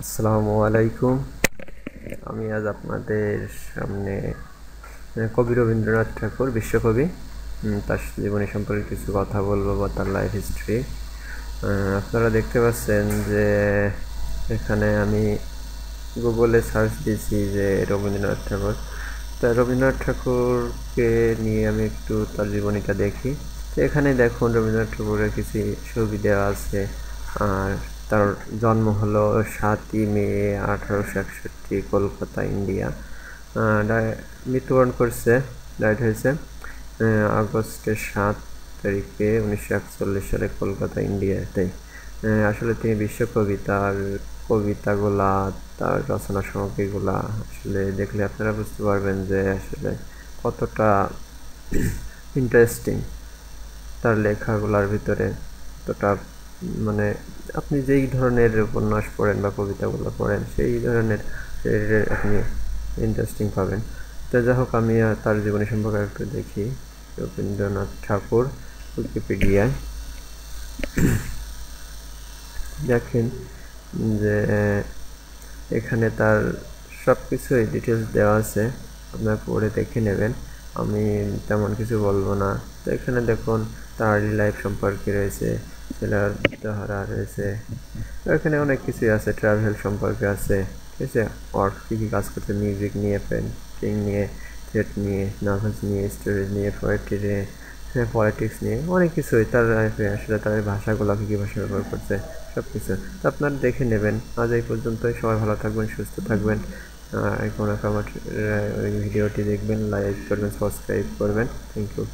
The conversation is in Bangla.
আসসালামু আলাইকুম। আমি আজ আপনাদের সামনে কবি রবীন্দ্রনাথ ঠাকুর, বিশ্বকবি, তার জীবনী সম্পর্কে কিছু কথা বলবো বা তার লাইফ হিস্ট্রি। আপনারা দেখতে পাচ্ছেন যে এখানে আমি গুগলে সার্চ দিয়েছি যে রবীন্দ্রনাথ ঠাকুর। তা রবীন্দ্রনাথ ঠাকুরকে নিয়ে আমি একটু তার জীবনীটা দেখি। তো এখানে দেখুন রবীন্দ্রনাথ ঠাকুরের কিছু ছবি দেওয়া আছে। আর তার জন্ম হলো 7ই মে 1861, কলকাতা, ইন্ডিয়া। মৃত্যুবরণ করছে, ডাইট হয়েছে আগস্টের 7 তারিখে 1941 সালে, কলকাতা, ইন্ডিয়াতে। আসলে তিনি বিশ্বকবি। তার কবিতাগুলা, তার রচনা সামগ্রীগুলা আসলে দেখলে আপনারা বুঝতে পারবেন যে আসলে কতটা ইন্টারেস্টিং তার লেখাগুলার ভিতরে। কতটা মানে আপনি যেই ধরনের উপন্যাস পড়েন বা কবিতাগুলো পড়েন সেই ধরনের আপনি ইন্টারেস্টিং পাবেন। তো যাই হোক, আমি তার জীবনী সম্পর্কে একটু দেখি। রবীন্দ্রনাথ ঠাকুর উইকিপিডিয়ায় দেখেন যে এখানে তার সব কিছুই ডিটেলস দেওয়া আছে, আপনারা পড়ে দেখে নেবেন। আমি তেমন কিছু বলবো না। তো এখানে দেখুন তার আর্লি লাইফ সম্পর্কে রয়েছে, ছেলের তাহারা রয়েছে, এখানে অনেক কিছুই আছে, ট্রাভেল সম্পর্কে আছে, ঠিক আছে। ওর কী কী কাজ করতে, মিউজিক নিয়ে, পেন্টিং নিয়ে, থিয়েটার নিয়ে, নার্ভাস নিয়ে, স্টোরি নিয়ে, পোয়েট্রি নিয়ে, পলিটিক্স নিয়ে, অনেক কিছুই তার লাইফে। আসলে তার ভাষাগুলো কী কী ভাষা ব্যবহার করছে সব কিছু তো আপনারা দেখে নেবেন। আজ এই পর্যন্তই। সবাই ভালো থাকবেন, সুস্থ থাকবেন। কোনো আমার ভিডিওটি দেখবেন, লাইক করবেন, সাবস্ক্রাইব করবেন। Thank you.